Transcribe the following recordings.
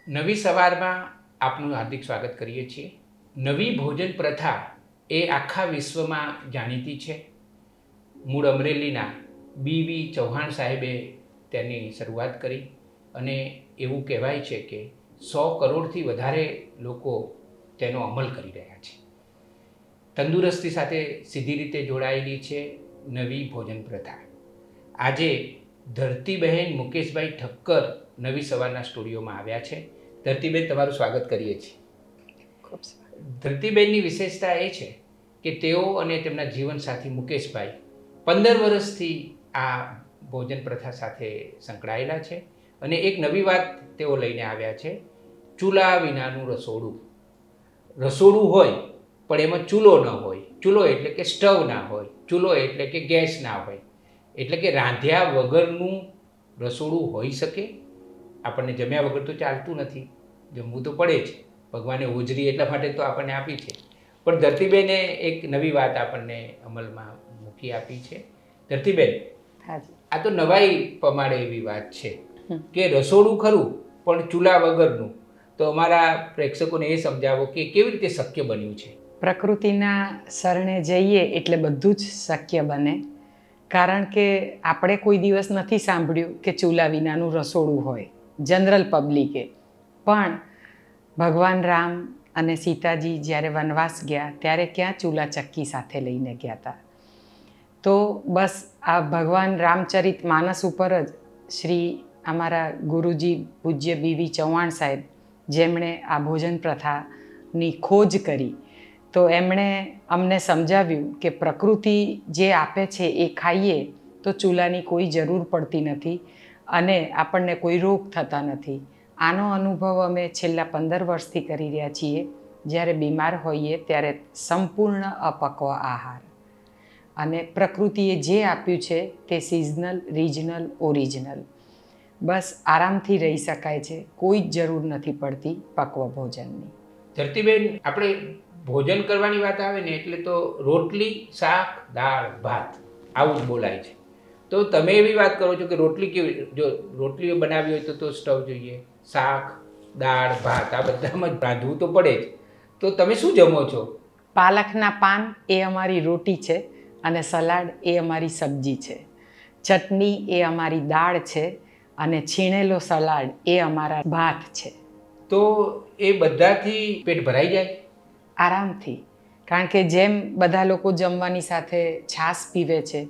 નવી સવારમાં આપનું હાર્દિક સ્વાગત કરીએ છીએ. નવી ભોજન પ્રથા એ આખા વિશ્વમાં જાણીતી છે. મૂળ અમરેલીના બી ચૌહાણ સાહેબે તેની શરૂઆત કરી અને એવું કહેવાય છે કે 100 કરોડથી વધારે લોકો તેનો અમલ કરી રહ્યા છે. તંદુરસ્તી સાથે સીધી રીતે જોડાયેલી છે નવી ભોજન પ્રથા. આજે ધરતીબહેન મુકેશભાઈ ઠક્કર નવી સવારના સ્ટુડિયોમાં આવ્યા છે. ધરતીબેન, તમારું સ્વાગત કરીએ છીએ. ધરતીબેનની વિશેષતા એ છે કે તેઓ અને તેમના જીવનસાથી મુકેશભાઈ 15 વર્ષથી આ ભોજન પ્રથા સાથે સંકળાયેલા છે અને એક નવી વાત તેઓ લઈને આવ્યા છે. ચૂલા વિનાનું રસોડું. રસોડું હોય પણ એમાં ચૂલો ન હોય. ચૂલો એટલે કે સ્ટવ ના હોય. ચૂલો એટલે કે ગેસ ના હોય. એટલે કે રાંધ્યા વગરનું રસોડું હોઈ શકે. આપણને જમ્યા વગર તો ચાલતું નથી, જમવું તો પડે જ. ભગવાને હોજરી એટલા માટે તો આપણને આપી છે. પણ ધરતીબેને એક નવી વાત આપણને અમલમાં મૂકી આપી છે. ધરતીબેન, આ તો નવાઈ પમાડે એવી વાત છે કે રસોડું ખરું પણ ચૂલા વગરનું. તો અમારા પ્રેક્ષકોને એ સમજાવો કે કેવી રીતે શક્ય બન્યું છે. પ્રકૃતિના શરણે જઈએ એટલે બધું જ શક્ય બને. કારણ કે આપણે કોઈ દિવસ નથી સાંભળ્યું કે ચૂલા વિનાનું રસોડું હોય જનરલ પબ્લિકે. પણ ભગવાન રામ અને સીતાજી જ્યારે વનવાસ ગયા ત્યારે ક્યાં ચૂલા ચક્કી સાથે લઈને ગયા હતા. તો બસ આ ભગવાન રામચરિત માનસ ઉપર જ શ્રી અમારા ગુરુજી પૂજ્ય બી ચૌહાણ સાહેબ, જેમણે આ ભોજન પ્રથાની ખોજ કરી, તો એમણે અમને સમજાવ્યું કે પ્રકૃતિ જે આપે છે એ ખાઈએ તો ચૂલાની કોઈ જરૂર પડતી નથી અને આપણને કોઈ રોગ થતા નથી. આનો અનુભવ અમે છેલ્લા 15 વર્ષથી કરી રહ્યા છીએ. જ્યારે બીમાર હોઈએ ત્યારે સંપૂર્ણ અપક્વ આહાર અને પ્રકૃતિએ જે આપ્યું છે તે સિઝનલ, રિજનલ, ઓરિજિનલ. બસ આરામથી રહી શકાય છે, કોઈ જ જરૂર નથી પડતી પક્વ ભોજનની. ધરતીબેન, આપણે ભોજન કરવાની વાત આવે ને એટલે તો રોટલી, શાક, દાળ, ભાત આવું જ બોલાય છે. તો તમે એવી વાત કરો છો કે રોટલી કેવી, જો રોટલી બનાવી હોય તો સ્ટવ જોઈએ, શાક, દાળ, ભાત આ બધામાં રાંધવું તો પડે જ. તો તમે શું જમો છો? પાલકના પાન એ અમારી રોટી છે અને સલાડ એ અમારી સબ્જી છે. ચટણી એ અમારી દાળ છે અને છીણેલો સલાડ એ અમારા ભાત છે. તો એ બધાથી પેટ ભરાઈ જાય? આરામથી. કારણ કે જેમ બધા લોકો જમવાની સાથે છાશ પીવે છે,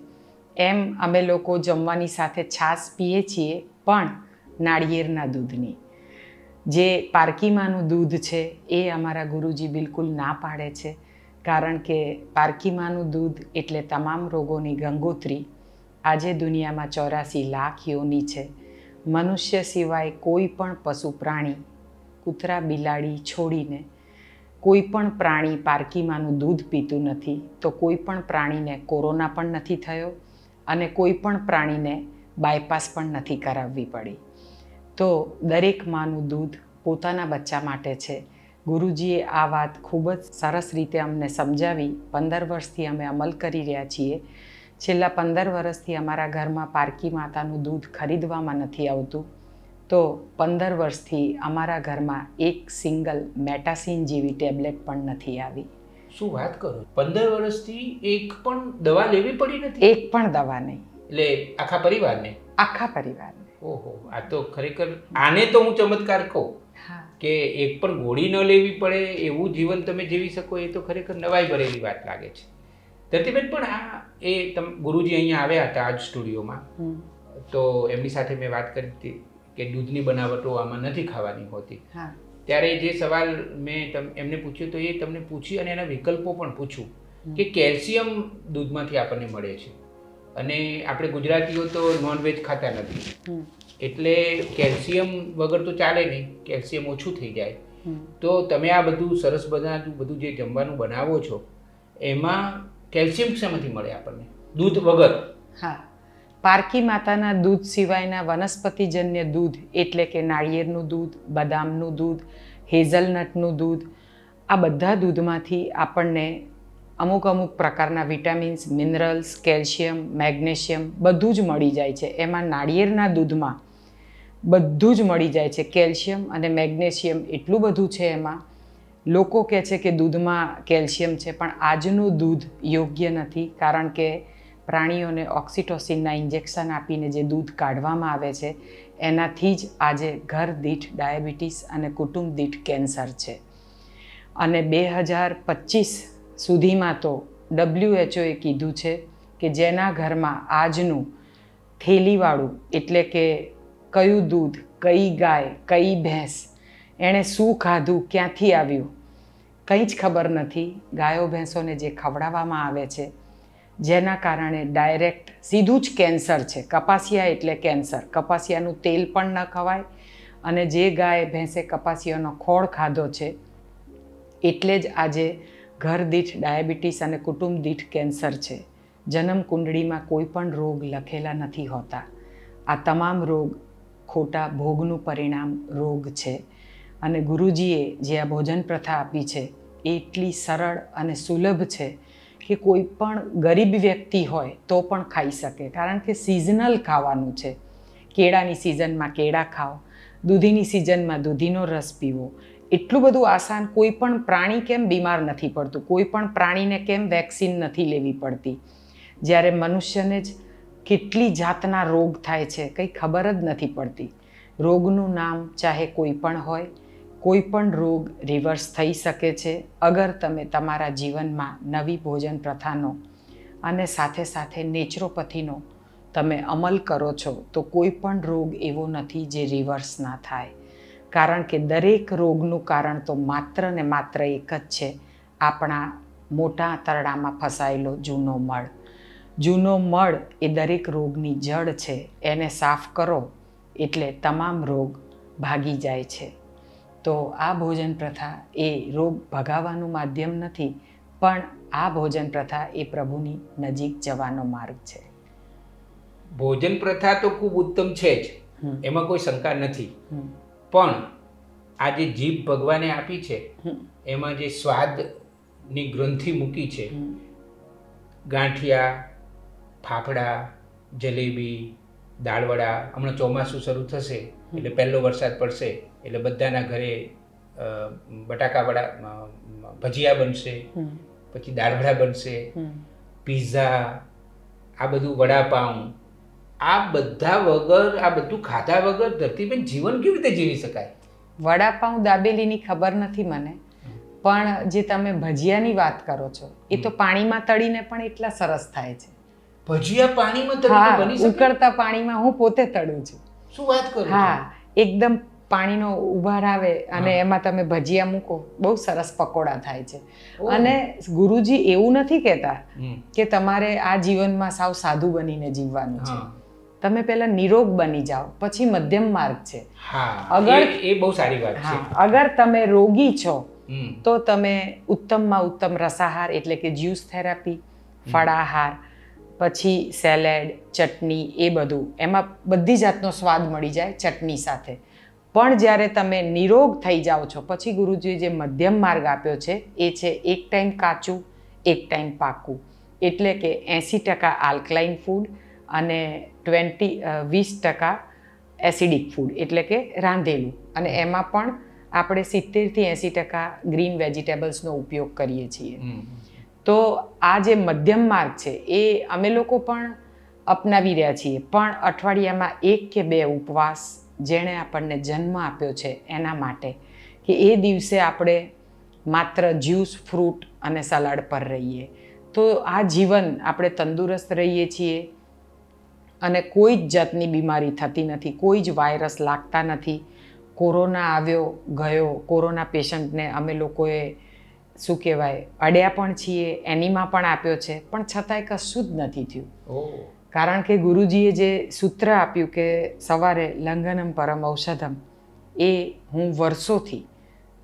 એમ અમે લોકો જમવાની સાથે છાશ પીએ છીએ, પણ નાળિયેરના દૂધની. જે પારકીમાનું દૂધ છે એ અમારા ગુરુજી બિલકુલ ના પાડે છે. કારણ કે પારકીમાનું દૂધ એટલે તમામ રોગોની ગંગોત્રી. આજે દુનિયામાં 84 લાખ યોની છે. મનુષ્ય સિવાય કોઈ પણ પશુ પ્રાણી, કૂતરા બિલાડી છોડીને કોઈ પણ પ્રાણી પારકીમાનું દૂધ પીતું નથી. તો કોઈ પણ પ્રાણીને કોરોના પણ નથી થયો અને કોઈ પણ પ્રાણીને બાયપાસ પણ નથી કરાવવી પડી. તો દરેક માનું દૂધ પોતાના બચ્ચા માટે છે. ગુરુજીએ આ વાત ખૂબ જ સરસ રીતે અમને સમજાવી. 15 વર્ષથી અમે અમલ કરી રહ્યા છીએ. છેલ્લા 15 વર્ષથી અમારા ઘરમાં પારકી માતાનું દૂધ ખરીદવામાં નથી આવતું. તો 15 વર્ષથી અમારા ઘરમાં એક સિંગલ મેટાસિન જેવી ટેબ્લેટ પણ નથી આવી. શું વાત કરો? 15 વર્ષથી એક પણ દવા લેવી પડી નથી? એક પણ દવા નહીં. એટલે આખા પરિવારને? આખા પરિવારને. ઓહો, આ તો ખરેખર, આને તો હું ચમત્કાર કહું કે એક પણ ગોળી ન લેવી પડે એવું જીવન તમે જીવી શકો. એ તો ખરેખર નવાઈ ભરેલી વાત લાગે છે. ધરતીબેન, પણ આ એ ગુરુજી અહીંયા આવ્યા હતા આજ સ્ટુડિયોમાં, તો એમની સાથે મેં વાત કરી હતી કે દૂધની બનાવટો આમાં નથી ખાવાની હોતી. ત્યારે જે સવાલ મેં એમને પૂછ્યો તો એ તમને પૂછી અને એના વિકલ્પો પણ પૂછું કે કેલ્શિયમ દૂધમાંથી આપણને મળે છે અને આપણે ગુજરાતીઓ તો નોનવેજ ખાતા નથી, એટલે કેલ્શિયમ વગર તો ચાલે નહીં, કેલ્શિયમ ઓછું થઈ જાય. તો તમે આ બધું સરસ બધું જે જમવાનું બનાવો છો એમાં કેલ્શિયમ શેમાંથી મળે આપણને દૂધ વગર? હા, પારકી માતાના દૂધ સિવાયના વનસ્પતિજન્ય દૂધ એટલે કે નાળિયેરનું દૂધ, બદામનું દૂધ, હેઝલનટનું દૂધ, આ બધા દૂધમાંથી આપણને અમુક પ્રકારના વિટામિન્સ, મિનરલ્સ, કેલ્શિયમ, મેગ્નેશિયમ બધું જ મળી જાય છે. એમાં નાળિયેરના દૂધમાં બધું જ મળી જાય છે. કેલ્શિયમ અને મેગ્નેશિયમ એટલું બધું છે એમાં. લોકો કહે છે કે દૂધમાં કેલ્શિયમ છે, પણ આજનું દૂધ યોગ્ય નથી, કારણ કે પ્રાણીઓને ઓક્સિટોસિનના ઇન્જેક્શન આપીને જે દૂધ કાઢવામાં આવે છે એનાથી જ આજે ઘર દીઠ ડાયાબિટીસ અને કુટુંબ દીઠ કેન્સર છે. અને 2025 સુધીમાં તો WHO કીધું છે કે જેના ઘરમાં આજનું થેલીવાળું, એટલે કે કયું દૂધ, કઈ ગાય, કઈ ભેંસ, એણે શું ખાધું, ક્યાંથી આવ્યું, કંઈ જ ખબર નથી. ગાયો ભેંસોને જે ખવડાવવામાં આવે છે જેના કારણે ડાયરેક્ટ સીધું જ કેન્સર છે. કપાસિયા એટલે કેન્સર. કપાસિયાનું તેલ પણ ન ખવાય, અને જે ગાય ભેંસે કપાસિયાનો ખોળ ખાધો છે એટલે જ આજે ઘર દીઠ ડાયાબિટીસ અને કુટુંબ દીઠ કેન્સર છે. જન્મ કુંડળીમાં કોઈ પણ રોગ લખેલા નથી હોતા. આ તમામ રોગ ખોટા ભોગનું પરિણામ રોગ છે. અને ગુરુજીએ જે આ ભોજન પ્રથા આપી છે એ એટલી સરળ અને સુલભ છે કે કોઈ પણ ગરીબ વ્યક્તિ હોય તો પણ ખાઈ શકે, કારણ કે સિઝનલ ખાવાનું છે. કેળાની સિઝનમાં કેળા ખાઓ, દૂધીની સિઝનમાં દૂધીનો રસ પીવો. એટલું બધું આસાન. કોઈ પણ પ્રાણી કેમ બીમાર નથી પડતું, કોઈ પણ પ્રાણીને કેમ વેક્સિન નથી લેવી પડતી, જ્યારે મનુષ્યને જ કેટલી જાતના રોગ થાય છે કંઈ ખબર જ નથી પડતી. રોગનું નામ ચાહે કોઈ પણ હોય, કોઈ પણ રોગ રિવર્સ થઈ શકે છે અગર તમે તમારા જીવનમાં નવી ભોજન પ્રથાનો અને સાથે સાથે નેચરોપથીનો તમે અમલ કરો છો તો કોઈ પણ રોગ એવો નથી જે રિવર્સ ના થાય. કારણ કે દરેક રોગનું કારણ તો માત્ર ને માત્ર એક જ છે, આપણા મોટા આંતરડામાં ફસાયેલો જૂનો મળ. જૂનો મળ એ દરેક રોગની જડ છે. એને સાફ કરો એટલે તમામ રોગ ભાગી જાય છે. તો આ ભોજન પ્રથા એ રોગ ભગાવવાનું માધ્યમ નથી, પણ આ ભોજન પ્રથા એ પ્રભુની નજીક જવાનો માર્ગ છે. ભોજન પ્રથા તો ખૂબ ઉત્તમ છે જ, એમાં કોઈ શંકા નથી. પણ આ જે જીભ ભગવાને આપી છે એમાં જે સ્વાદની ગ્રંથિ મૂકી છે, ગાંઠિયા, ફાફડા, જલેબી, દાળવડા, હમણાં ચોમાસું શરૂ થશે એટલે પહેલો વરસાદ પડશે એટલે બધાના ઘરે બટાકાવડા, ભજીયા બનશે, પછી દાળવડા બનશે, પીઝા, આ બધું વડાપાઉં, આ બધા વગર, આ બધું ખાધા વગર ધરતીબેન જીવન કેવી રીતે જીવી શકાય? વડાપાઉં દાબેલીની ખબર નથી મને, પણ જે તમે ભજીયાની વાત કરો છો એ તો પાણીમાં તળીને પણ એટલા સરસ થાય છે. ભજીયા પાણીમાં તળીને બની શકે? ઉકળતા પાણીમાં હું પોતે તળું છું. શું વાત કરો છો? હા, એકદમ પાણીનો ઉભાર આવે અને એમાં તમે ભજીયા મૂકો, બહુ સરસ પકોડા થાય છે. અને ગુરુજી એવું નથી કહેતા કે તમારે આ જીવનમાં સાવ સાદું બનીને જીવવાનું છે. તમે પહેલા નિરોગ બની જાઓ, પછી મધ્યમ માર્ગ છે. અગર એ બહુ સારી વાત છે. અગર તમે રોગી છો તો તમે ઉત્તમમાં ઉત્તમ રસાહાર એટલે કે જ્યુસ થેરાપી, ફળાહાર, પછી સેલેડ, ચટણી, એ બધું, એમાં બધી જાતનો સ્વાદ મળી જાય ચટણી સાથે. પણ જ્યારે તમે નિરોગ થઈ જાઓ છો પછી ગુરુજીએ જે મધ્યમ માર્ગ આપ્યો છે એ છે એક ટાઈમ કાચું, એક ટાઈમ પાકું. એટલે કે 80% આલ્કલાઇન ફૂડ અને 20% એસિડિક ફૂડ, એટલે કે રાંધેલું. અને એમાં પણ આપણે 70થી 80% ગ્રીન વેજીટેબલ્સનો ઉપયોગ કરીએ છીએ. તો આ જે મધ્યમ માર્ગ છે એ અમે લોકો પણ અપનાવી રહ્યા છીએ, પણ અઠવાડિયામાં 1 કે 2 ઉપવાસ જેણે આપણને જન્મ આપ્યો છે એના માટે, કે એ દિવસે આપણે માત્ર જ્યુસ, ફ્રૂટ અને સલાડ પર રહીએ. તો આ જીવન આપણે તંદુરસ્ત રહીએ છીએ અને કોઈ જ જાતની બીમારી થતી નથી, કોઈ જ વાયરસ લાગતા નથી. કોરોના આવ્યો ગયો, કોરોના પેશન્ટને અમે લોકોએ શું કહેવાય અડ્યા પણ છીએ, એનીમાં પણ આપ્યો છે, પણ છતાંય કશું જ નથી થયું. કારણ કે ગુરુજીએ જે સૂત્ર આપ્યું કે સવારે લંઘનમ પરમ ઔષધમ, એ હું વર્ષોથી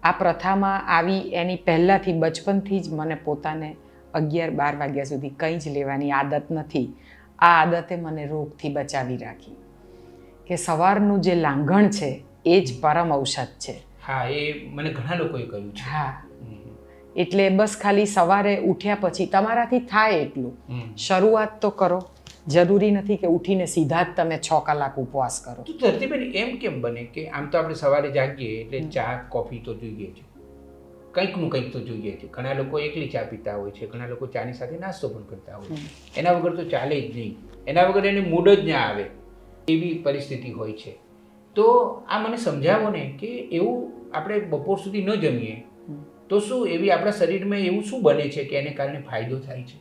આ પ્રથામાં આવી એની પહેલાંથી, બચપનથી જ મને પોતાને 11-12 વાગ્યા સુધી કંઈ જ લેવાની આદત નથી. આ આદતે મને રોગથી બચાવી રાખી. કે સવારનું જે લાંઘણ છે એ જ પરમ ઔષધ છે. હા, એ મને ઘણા લોકોએ કહ્યું છે. હા, એટલે બસ ખાલી સવારે ઉઠ્યા પછી તમારાથી થાય એટલું શરૂઆત તો કરો. જરૂરી નથી કે ઉઠીને સીધા જ તમે 6 કલાક ઉપવાસ કરો. તો ધરતીબેન એમ કેમ બને કે આમ તો આપણે સવારે જાગીએ એટલે ચા કોફી તો જોઈએ છે, કંઈકનું કંઈક તો જોઈએ છે. ઘણા લોકો એકલી ચા પીતા હોય છે, ઘણા લોકો ચાની સાથે નાસ્તો પણ કરતા હોય છે. એના વગર તો ચાલે જ નહીં, એના વગર એને મૂડ જ ના આવે એવી પરિસ્થિતિ હોય છે. તો આ મને સમજાવો ને કે એવું આપણે બપોર સુધી ન જમીએ તો શું એવી આપણા શરીરમાં એવું શું બને છે કે એને કારણે ફાયદો થાય છે?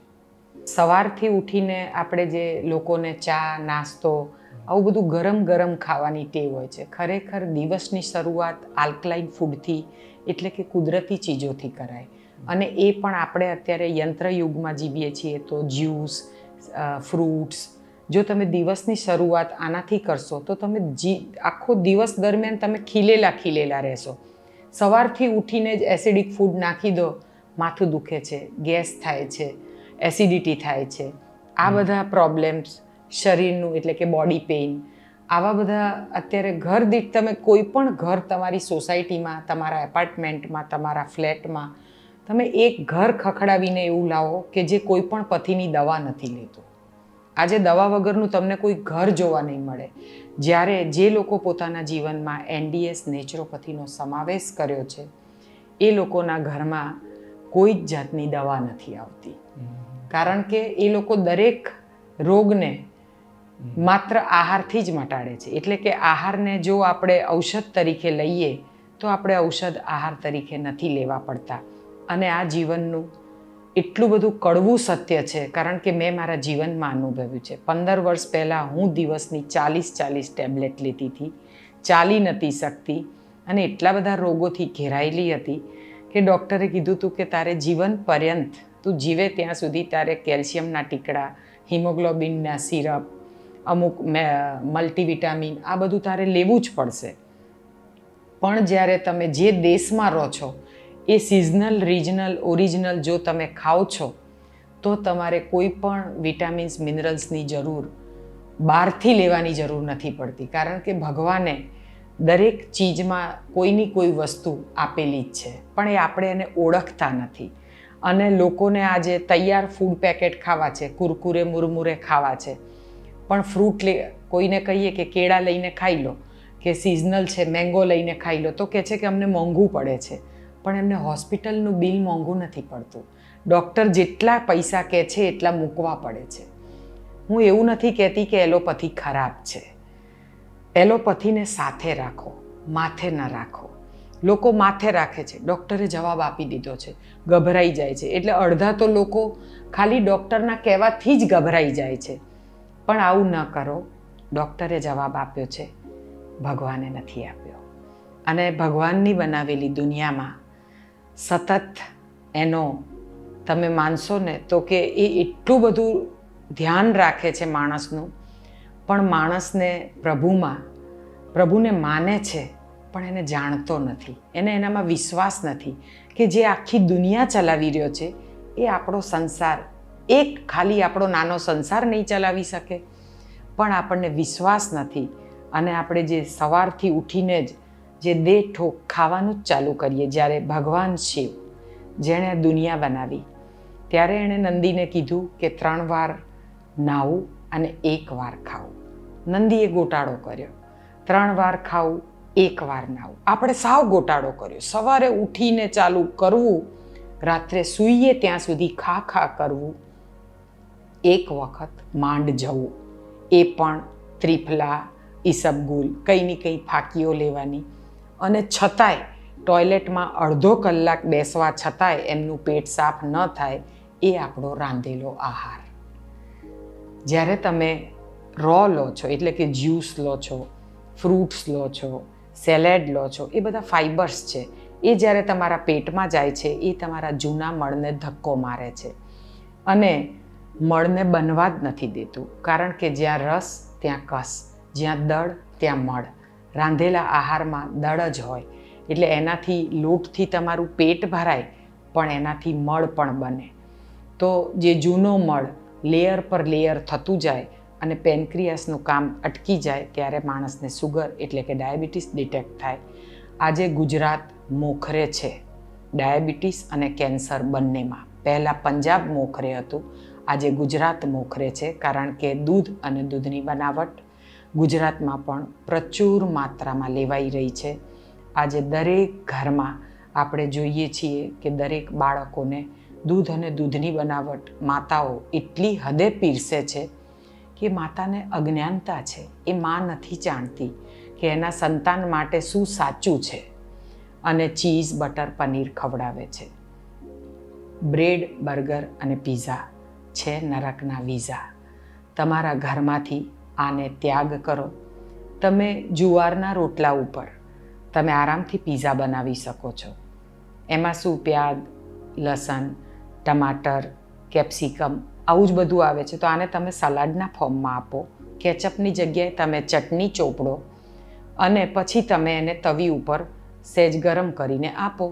સવારથી ઉઠીને આપણે જે લોકોને ચા નાસ્તો આવું બધું ગરમ ગરમ ખાવાની ટેવ હોય છે. ખરેખર દિવસની શરૂઆત આલ્કલાઇન ફૂડથી એટલે કે કુદરતી ચીજોથી કરાય. અને એ પણ આપણે અત્યારે યંત્રયુગમાં જીવીએ છીએ તો જ્યુસ, ફ્રૂટ્સ, જો તમે દિવસની શરૂઆત આનાથી કરશો તો તમે આખો દિવસ દરમિયાન તમે ખીલેલા રહેશો. સવારથી ઉઠીને જ એસિડિક ફૂડ નાખી દો, માથું દુખે છે, ગેસ થાય છે, એસિડિટી થાય છે, આ બધા પ્રોબ્લેમ્સ શરીરનું એટલે કે બોડી પેઇન, આવા બધા અત્યારે ઘર દીઠ તમે કોઈ પણ ઘર તમારી સોસાયટીમાં, તમારા એપાર્ટમેન્ટમાં, તમારા ફ્લેટમાં તમે એક ઘર ખખડાવીને એવું લાવો કે જે કોઈ પણ પથીની દવા નથી લેતું. આજે દવા વગરનું તમને કોઈ ઘર જોવા નહીં મળે. જ્યારે જે લોકો પોતાના જીવનમાં NDS નેચરોપથીનો સમાવેશ કર્યો છે એ લોકોના ઘરમાં કોઈ જ જાતની દવા નથી આવતી. કારણ કે એ લોકો દરેક રોગને માત્ર આહારથી જ મટાડે છે. એટલે કે આહારને જો આપણે ઔષધ તરીકે લઈએ તો આપણે ઔષધ આહાર તરીકે નથી લેવા પડતા. અને આ જીવનનું એટલું બધું કડવું સત્ય છે કારણ કે મેં મારા જીવનમાં અનુભવ્યું છે. 15 વર્ષ પહેલાં હું દિવસની 40 ટેબ્લેટ લેતી હતી, ચાલી નથી શકતી અને એટલા બધા રોગોથી ઘેરાયેલી હતી કે ડૉક્ટરે કીધું હતું કે તારે જીવન પર્યંત તું જીવે ત્યાં સુધી તારે કેલ્શિયમના ટીકડા, હિમોગ્લોબિનના સિરપ, અમુક મલ્ટીવિટામિન આ બધું તારે લેવું જ પડશે. પણ જ્યારે તમે જે દેશમાં રહો છો એ સિઝનલ, રિજનલ, ઓરિજિનલ જો તમે ખાઓ છો તો તમારે કોઈ પણ વિટામિન્સ, મિનરલ્સની જરૂર બહારથી લેવાની જરૂર નથી પડતી. કારણ કે ભગવાને દરેક ચીજમાં કોઈની કોઈ વસ્તુ આપેલી જ છે, પણ એ આપણે એને ઓળખતા નથી. અને લોકોને આજે તૈયાર ફૂડ પેકેટ ખાવા છે, કુરકુરે મુરમુરે ખાવા છે, પણ ફ્રૂટ કોઈને કહીએ કે કેળા લઈને ખાઈ લો કે સિઝનલ છે મેંગો લઈને ખાઈ લો તો કહે છે કે અમને મોંઘું પડે છે. પણ એમને હોસ્પિટલનું બિલ મોંઘું નથી પડતું. ડૉક્ટર જેટલા પૈસા કહે છે એટલા મૂકવા પડે છે. હું એવું નથી કહેતી કે એલોપથી ખરાબ છે. એલોપથીને સાથે રાખો, માથે ન રાખો. લોકો માથે રાખે છે, ડૉક્ટરે જવાબ આપી દીધો છે, ગભરાઈ જાય છે. એટલે અડધા તો લોકો ખાલી ડૉક્ટરના કહેવાથી જ ગભરાઈ જાય છે. પણ આવું ન કરો. ડૉક્ટરે જવાબ આપ્યો છે, ભગવાને નથી આપ્યો. અને ભગવાનની બનાવેલી દુનિયામાં સતત એનો તમે માનશો ને તો કે એ એટલું બધું ધ્યાન રાખે છે માણસનું, પણ માણસને પ્રભુને માને છે પણ એને જાણતો નથી. એને એનામાં વિશ્વાસ નથી કે જે આખી દુનિયા ચલાવી રહ્યો છે એ આપણો સંસાર, એક ખાલી આપણો નાનો સંસાર નહીં ચલાવી શકે. પણ આપણને વિશ્વાસ નથી. અને આપણે જે સવારથી ઉઠીને જ જે દે ઠોક ખાવાનું જ ચાલુ કરીએ. જ્યારે ભગવાન શિવ જેણે દુનિયા બનાવી ત્યારે એણે નંદીને કીધું કે 3 વાર નાહવું અને 1 વાર ખાવું. નંદીએ ગોટાળો કર્યો, 3 વાર ખાવું, 1 વાર નાહવું. આપણે સાવ ગોટાળો કર્યો. સવારે ઉઠીને ચાલુ કરવું, રાત્રે સૂઈએ ત્યાં સુધી ખા કરવું, 1 વખત માંડ જવું, એ પણ ત્રિફલા, ઈસબગુલ, કંઈ ની કંઈ ફાંકીઓ લેવાની. અને છતાંય ટોયલેટમાં અડધો કલાક બેસવા છતાંય એમનું પેટ સાફ ન થાય એ આપણો રાંધેલો આહાર. જ્યારે તમે રો લો છો એટલે કે જ્યુસ લો છો, ફ્રૂટ્સ લો છો, સેલેડ લો છો, એ બધા ફાઇબર્સ છે. એ જ્યારે તમારા પેટમાં જાય છે એ તમારા જૂના મળને ધક્કો મારે છે અને મળને બનવા જ નથી દેતું. કારણ કે જ્યાં રસ ત્યાં કસ, જ્યાં દળ ત્યાં મળ. રાંધેલા આહારમાં દળ જ હોય એટલે એનાથી લોટથી તમારું પેટ ભરાય પણ એનાથી મળ પણ બને. તો જે જૂનો મળ લેયર પર લેયર થતું જાય અને પેનક્રિયાસનું કામ અટકી જાય ત્યારે માણસને સુગર એટલે કે ડાયાબિટીસ ડિટેક્ટ થાય. આજે ગુજરાત મોખરે છે ડાયાબિટીસ અને કેન્સર બંનેમાં. પહેલાં પંજાબ મોખરે હતું, આજે ગુજરાત મોખરે છે, કારણ કે દૂધ અને દૂધની બનાવટ ગુજરાતમાં પણ પ્રચુર માત્રામાં લેવાઈ રહી છે. આજે દરેક ઘરમાં આપણે જોઈએ છીએ કે દરેક બાળકોને દૂધ અને દૂધની બનાવટ માતાઓ એટલી હદે પીરસે છે કે માતાને અજ્ઞાનતા છે. એ માં નથી જાણતી કે એના સંતાન માટે શું સાચું છે, અને ચીઝ, બટર, પનીર ખવડાવે છે. બ્રેડ, બર્ગર અને પીઝા છે નરકના વિઝા. તમારા ઘરમાંથી આને ત્યાગ કરો. તમે જુવારના રોટલા ઉપર તમે આરામથી પીઝા બનાવી શકો છો. એમાં શું પ્યાજ, લસણ, ટમાટર, કેપ્સિકમ આવું જ બધું આવે છે. તો આને તમે સલાડના ફોર્મમાં આપો. કેચઅપની જગ્યાએ તમે ચટણી ચોપડો અને પછી તમે એને તવી ઉપર સહેજ ગરમ કરીને આપો.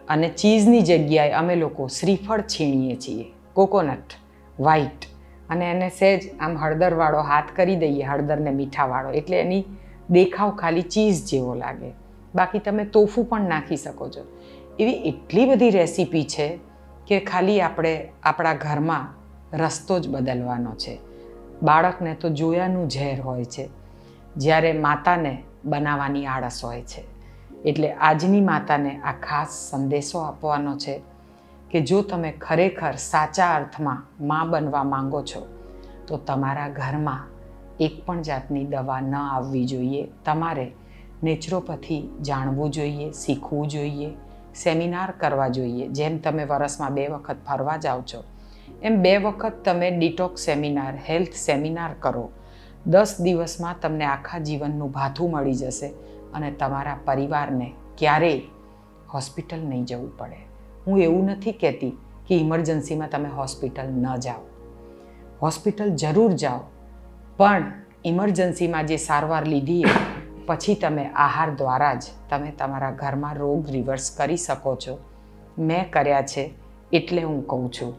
અને ચીઝની જગ્યાએ અમે લોકો શ્રીફળ છીણીએ છીએ, કોકોનટ વ્હાઈટ, અને એને સહેજ આમ હળદરવાળો હાથ કરી દઈએ, હળદર ને મીઠાવાળો, એટલે એની દેખાવ ખાલી ચીઝ જેવો લાગે. બાકી તમે તોફું પણ નાખી શકો છો. એવી એટલી બધી રેસીપી છે કે ખાલી આપણે આપણા ઘરમાં રસ્તો જ બદલવાનો છે. બાળકને તો જોયાનું ઝેર હોય છે, જ્યારે માતાને બનાવવાની આળસ હોય છે. એટલે આજની માતાને આ ખાસ સંદેશો આપવાનો છે કે જો તમે ખરેખર સાચા અર્થમાં માં બનવા માંગો છો તો તમારા ઘરમાં એક પણ જાતની દવા ન આવવી જોઈએ. તમારે નેચરોપથી જાણવું જોઈએ, શીખવું જોઈએ, સેમિનાર કરવા જોઈએ. જેમ તમે વરસમાં 2 વખત ફરવા જાઓ છો, એમ 2 વખત તમે ડિટોક્સ સેમિનાર, હેલ્થ સેમિનાર કરો. 10 દિવસમાં તમને આખા જીવનનું ભાથું મળી જશે અને તમારા પરિવારને ક્યારેય હોસ્પિટલ નહીં જવું પડે. હું એવું નથી કહેતી કે ઇમરજન્સીમાં તમે હોસ્પિટલ ન જાઓ. હોસ્પિટલ જરૂર જાઓ, પણ ઇમરજન્સીમાં જે સારવાર લીધી પછી તમે આહાર દ્વારા જ તમે તમારા ઘરમાં રોગ રિવર્સ કરી શકો છો. મેં કર્યા છે, એટલે હું કહું છું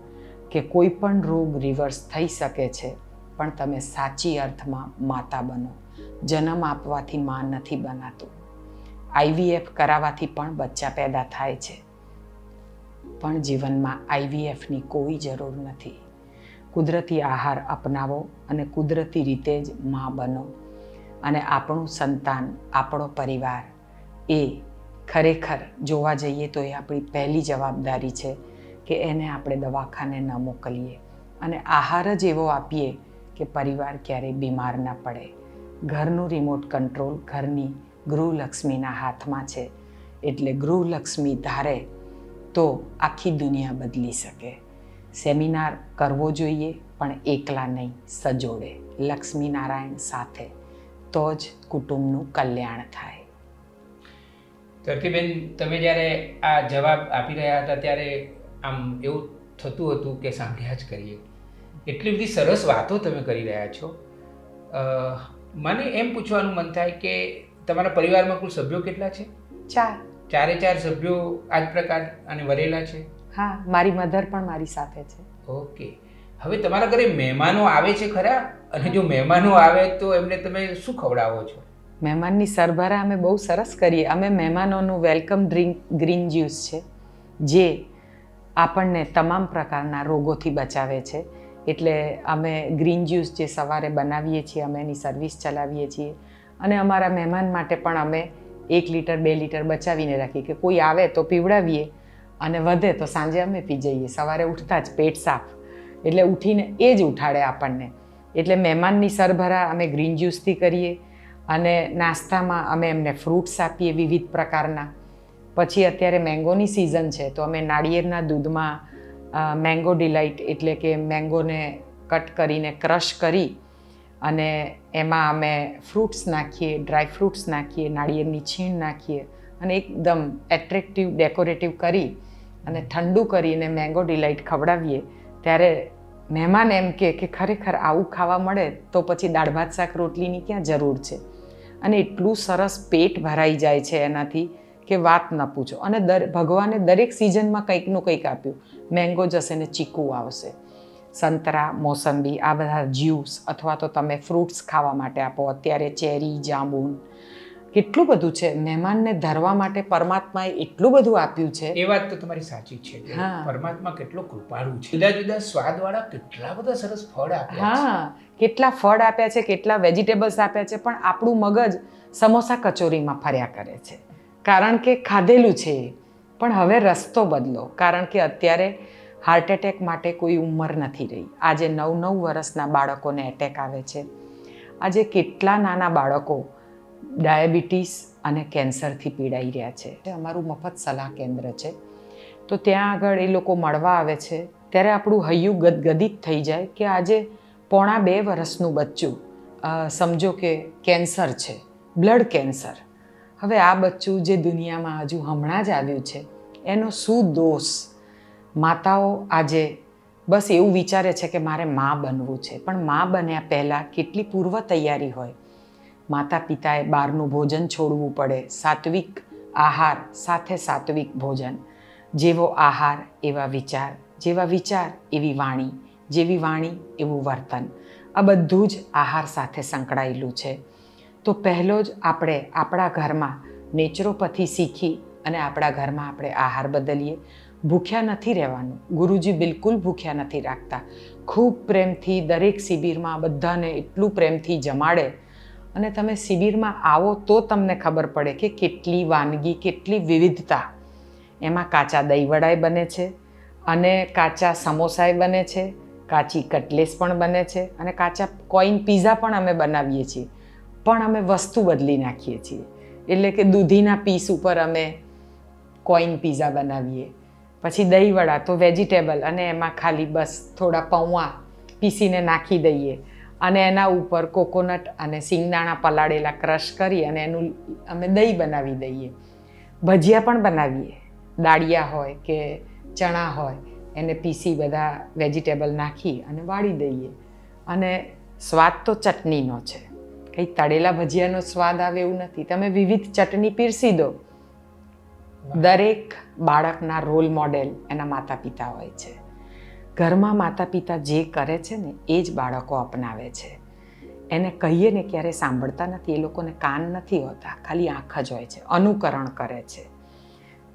કે કોઈ પણ રોગ રિવર્સ થઈ શકે છે, પણ તમે સાચી અર્થમાં માતા બનો. જન્મ આપવાથી માં નથી બનાતું. IVF કરાવવાથી પણ બચ્ચા પેદા થાય છે, પણ જીવનમાં IVFની કોઈ જરૂર નથી. કુદરતી આહાર અપનાવો અને કુદરતી રીતે જ માં બનો. અને આપણું સંતાન, આપણો પરિવાર એ ખરેખર જોવા જઈએ તો એ આપણી પહેલી જવાબદારી છે કે એને આપણે દવાખાને ન મોકલીએ અને આહાર જ એવો આપીએ કે પરિવાર ક્યારેય બીમાર ન પડે. ઘરનું રિમોટ કંટ્રોલ ઘરની ગૃહલક્ષ્મીના હાથમાં છે. એટલે ગૃહલક્ષ્મી ધારે તો આખી દુનિયા બદલી શકે. સેમિનાર કરવો જોઈએ, પણ એકલા નહીં, સજોડે, લક્ષ્મીનારાયણ સાથે, તો જ કુટુંબનું કલ્યાણ થાય. ધરતીબેન, તમે જ્યારે આ જવાબ આપી રહ્યા હતા ત્યારે આમ એવું થતું હતું કે સાંભળ્યા જ કરીએ. એટલી બધી સરસ વાતો તમે કરી રહ્યા છો. મને એમ પૂછવાનું મન થાય કે તમારા પરિવારમાં કુલ સભ્યો કેટલા છે? 4. 4 સભ્યો આ જ પ્રકાર અને વરેલા છે? હા, મારી મધર પણ મારી સાથે છે. ઓકે. હવે તમારા ઘરે મહેમાનો આવે છે ખરા? અને જો મહેમાનો આવે તો એમને તમે શું ખવડાવો છો? મહેમાનની સરભરા અમે બહુ સરસ કરીએ. અમે મહેમાનોનું વેલકમ ડ્રિંક ગ્રીન જ્યુસ છે, જે આપણને તમામ પ્રકારના રોગોથી બચાવે છે. એટલે અમે ગ્રીન જ્યુસ જે સવારે બનાવીએ છીએ, અમે એની સર્વિસ ચલાવીએ છીએ. અને અમારા મહેમાન માટે પણ અમે 1 લીટર 2 લીટર બચાવીને રાખીએ કે કોઈ આવે તો પીવડાવીએ, અને વધે તો સાંજે અમે પી જઈએ. સવારે ઉઠતા જ પેટ સાફ, એટલે ઉઠીને એ જ ઉઠાડે આપણને. એટલે મહેમાનની સરભરા અમે ગ્રીન જ્યુસથી કરીએ. અને નાસ્તામાં અમે એમને ફ્રૂટ્સ આપીએ વિવિધ પ્રકારના. પછી અત્યારે મેંગોની સિઝન છે, તો અમે નાળિયેરના દૂધમાં મેંગો ડિલાઇટ, એટલે કે મેંગોને કટ કરીને ક્રશ કરી અને એમાં અમે ફ્રૂટ્સ નાખીએ, ડ્રાય ફ્રૂટ્સ નાખીએ, નાળિયેરની છીણ નાખીએ અને એકદમ એટ્રેક્ટિવ ડેકોરેટિવ કરી અને ઠંડુ કરીને મેંગો ડિલાઇટ ખવડાવીએ. ત્યારે મહેમાન એમ કે ખરેખર આવું ખાવા મળે તો પછી દાળ ભાત શાક રોટલીની ક્યાં જરૂર છે. અને એટલું સરસ પેટ ભરાઈ જાય છે એનાથી કે વાત ન પૂછો. અને ભગવાને દરેક સિઝનમાં કંઈકનું કંઈક આપ્યું. મેંગો જશે ને ચીકુ આવશે, સંતરા, મોસંબી, આ બધા જ્યુસ અથવા તો તમે ફ્રૂટ્સ ખાવા માટે આપો. અત્યારે ચેરી, જાંબુન, કેટલું બધું છે. મહેમાનને ધરવા માટે પરમાત્માએ એટલું બધું આપ્યું છે. એ વાત તો તમારી સાચી છે કે હા. પરમાત્મા કેટલો કૃપાળુ છે. જુદા જુદા સ્વાદવાળા કેટલા બધા સરસ ફળ આપ્યા છે. હા, કેટલા ફળ આપ્યા છે, કેટલા વેજીટેબલ્સ આપ્યા છે, પણ આપણું મગજ સમોસા કચોરીમાં ફર્યા કરે છે, કારણ કે ખાધેલું છે. પણ હવે રસ્તો બદલો, કારણ કે અત્યારે હાર્ટ એટેક માટે કોઈ ઉંમર નથી રહી. આજે 9-9 વર્ષના બાળકોને એટેક આવે છે. આજે કેટલા નાના બાળકો ડાયાબિટીસ અને કેન્સરથી પીડાઈ રહ્યા છે. અમારું મફત સલાહ કેન્દ્ર છે, તો ત્યાં આગળ એ લોકો મળવા આવે છે. ત્યારે આપણું હૈયું ગદગદિત થઈ જાય કે આજે 1.5 વર્ષનું બચ્ચું સમજો કે કેન્સર છે, બ્લડ કેન્સર. હવે આ બચ્ચું જે દુનિયામાં હજુ હમણાં જ આવ્યું છે, એનો શું દોષ? માતાઓ આજે બસ એવું વિચારે છે કે મારે માં બનવું છે, પણ માં બન્યા પહેલાં કેટલી પૂર્વ તૈયારી હોય. માતા પિતાએ બહારનું ભોજન છોડવું પડે. સાત્વિક આહાર સાથે સાત્વિક ભોજન. જેવો આહાર એવા વિચાર, જેવા વિચાર એવી વાણી, જેવી વાણી એવું વર્તન. આ બધું જ આહાર સાથે સંકળાયેલું છે. તો પહેલો જ આપણે આપણા ઘરમાં નેચરોપથી શીખી અને આપણા ઘરમાં આપણે આહાર બદલીએ. ભૂખ્યા નથી રહેવાનું. ગુરુજી બિલકુલ ભૂખ્યા નથી રાખતા. ખૂબ પ્રેમથી દરેક શિબિરમાં બધાને એટલું પ્રેમથી જમાડે. અને તમે શિબિરમાં આવો તો તમને ખબર પડે કે કેટલી વાનગી, કેટલી વિવિધતા. એમાં કાચા દહીંવડાએ બને છે, અને કાચા સમોસાએ બને છે, કાચી કટલેસ પણ બને છે, અને કાચા કોઈન પીઝા પણ અમે બનાવીએ છીએ. પણ અમે વસ્તુ બદલી નાખીએ છીએ. એટલે કે દૂધીના પીસ ઉપર અમે કોઈન પીઝા બનાવીએ. પછી દહીંવડા તો વેજીટેબલ, અને એમાં ખાલી બસ થોડા પૌવા પીસીને નાખી દઈએ, અને એના ઉપર કોકોનટ અને સિંગદાણા પલાળેલા ક્રશ કરી અને એનું અમે દહીં બનાવી દઈએ. ભજીયા પણ બનાવીએ. દાળિયા હોય કે ચણા હોય, એને પીસી બધા વેજીટેબલ નાખી અને વાળી દઈએ. અને સ્વાદ તો ચટણીનો છે. કંઈ તળેલા ભજીયાનો સ્વાદ આવે એવું નથી. તમે વિવિધ ચટણી પીરસી દો. દરેક બાળકના રોલ મોડેલ એના માતા પિતા હોય છે. ઘરમાં માતા પિતા જે કરે છે ને એ જ બાળકો અપનાવે છે. એને કહીએ ને ક્યારે સાંભળતા નથી. એ લોકોને કાન નથી હોતા, ખાલી આંખ જ હોય છે, અનુકરણ કરે છે.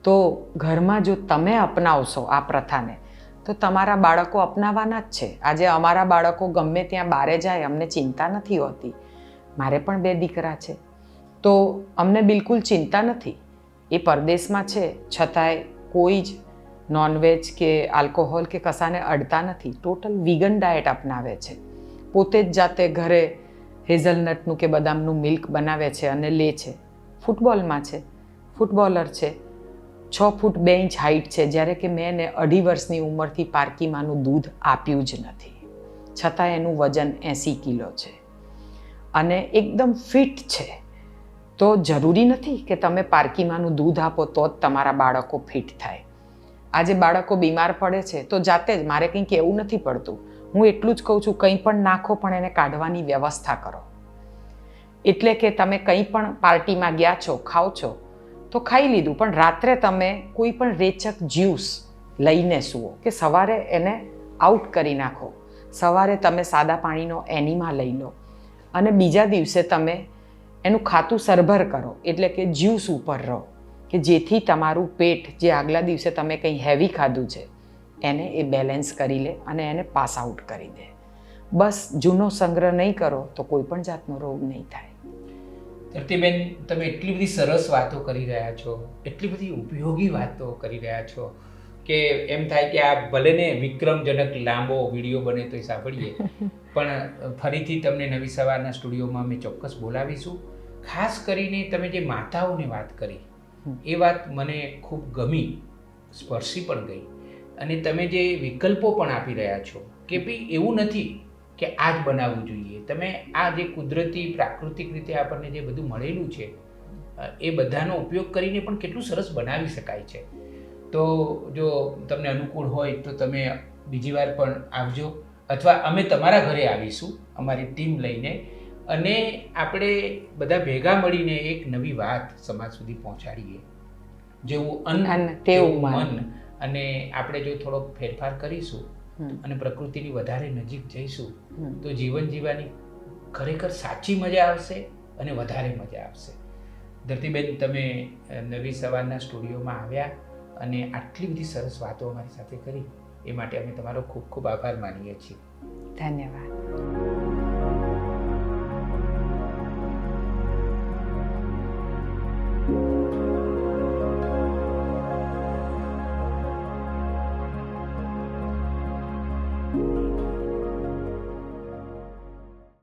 તો ઘરમાં જો તમે અપનાવશો આ પ્રથાને, તો તમારા બાળકો અપનાવવાના જ છે. આજે અમારા બાળકો ગમે ત્યાં બહારે જાય, અમને ચિંતા નથી હોતી. મારે પણ 2 દીકરા છે, તો અમને બિલકુલ ચિંતા નથી. એ પરદેશમાં છે, છતાંય કોઈ જ નોનવેજ કે આલ્કોહોલ કે કશાને અડતા નથી. ટોટલ વિગન ડાયટ અપનાવે છે. પોતે જ જાતે ઘરે હેઝલનટનું કે બદામનું મિલ્ક બનાવે છે અને લે છે. ફૂટબોલમાં છે, ફૂટબોલર છે, 6 ફૂટ 2 ઇંચ હાઇટ છે, જ્યારે કે મેં એને 2.5 વર્ષની ઉંમરથી પારકીમાનું દૂધ આપ્યું જ નથી. છતાં એનું વજન 80 કિલો છે અને એકદમ ફિટ છે. તો જરૂરી નથી કે તમે પારકીમાનું દૂધ આપો તો જ તમારા બાળકો ફિટ થાય. આજે બાળકો બીમાર પડે છે તો જાતે જ, મારે કંઈ કહેવું નથી પડતું. હું એટલું જ કહું છું, કંઈ પણ નાખો પણ એને કાઢવાની વ્યવસ્થા કરો. એટલે કે તમે કંઈ પણ પાર્ટીમાં ગયા છો, ખાઓ છો તો ખાઈ લીધું, પણ રાત્રે તમે કોઈ પણ રેચક જ્યુસ લઈને સૂવો, કે સવારે એને આઉટ કરી નાખો. સવારે તમે સાદા પાણીનો એનીમા લઈ લો અને બીજા દિવસે તમે એનું ખાતું સરભર કરો, એટલે કે જ્યુસ ઉપર રહો, કે જેથી તમારું પેટ જે આગલા દિવસે તમે કંઈ હેવી ખાધું છે એને એ બેલેન્સ કરી લે અને એને પાસ આઉટ કરી દે. બસ જૂનો સંગ્રહ નહીં કરો તો કોઈ પણ જાતનો રોગ નહીં થાય. ધરતીબેન, તમે એટલી બધી સરસ વાતો કરી રહ્યા છો, એટલી બધી ઉપયોગી વાતો કરી રહ્યા છો કે એમ થાય કે આ ભલે ને વિક્રમજનક લાંબો વિડીયો બને તો સાંભળીએ, પણ ફરીથી તમને નવી સવારના સ્ટુડિયોમાં અમે ચોક્કસ બોલાવીશું. ખાસ કરીને તમે જે માતાઓની વાત કરી એ વાત મને ખૂબ ગમી, સ્પર્શી પણ ગઈ. અને તમે જે વિકલ્પો પણ આપી રહ્યા છો કે ભાઈ એવું નથી કે આ જ બનાવવું જોઈએ. તમે આ જે કુદરતી પ્રાકૃતિક રીતે આપણને જે બધું મળેલું છે એ બધાનો ઉપયોગ કરીને પણ કેટલું સરસ બનાવી શકાય છે. તો જો તમને અનુકૂળ હોય તો તમે બીજી વાર પણ આવજો, અથવા અમે તમારા ઘરે આવીશું અમારી ટીમ લઈને, અને આપણે બધા ભેગા મળીને એક નવી વાત સમાજ સુધી પહોંચાડીએ. જેવું અન્ન તેવું મન. અને આપણે જો થોડોક ફેરફાર કરીશું અને પ્રકૃતિની વધારે નજીક જઈશું તો જીવન જીવવાની ખરેખર સાચી મજા આવશે અને વધારે મજા આવશે. ધરતીબેન, તમે નવી સવારના સ્ટુડિયોમાં આવ્યા અને આટલી બધી સરસ વાતો અમારી સાથે કરી એ માટે અમે તમારો ખૂબ ખૂબ આભાર માનીએ છીએ. ધન્યવાદ.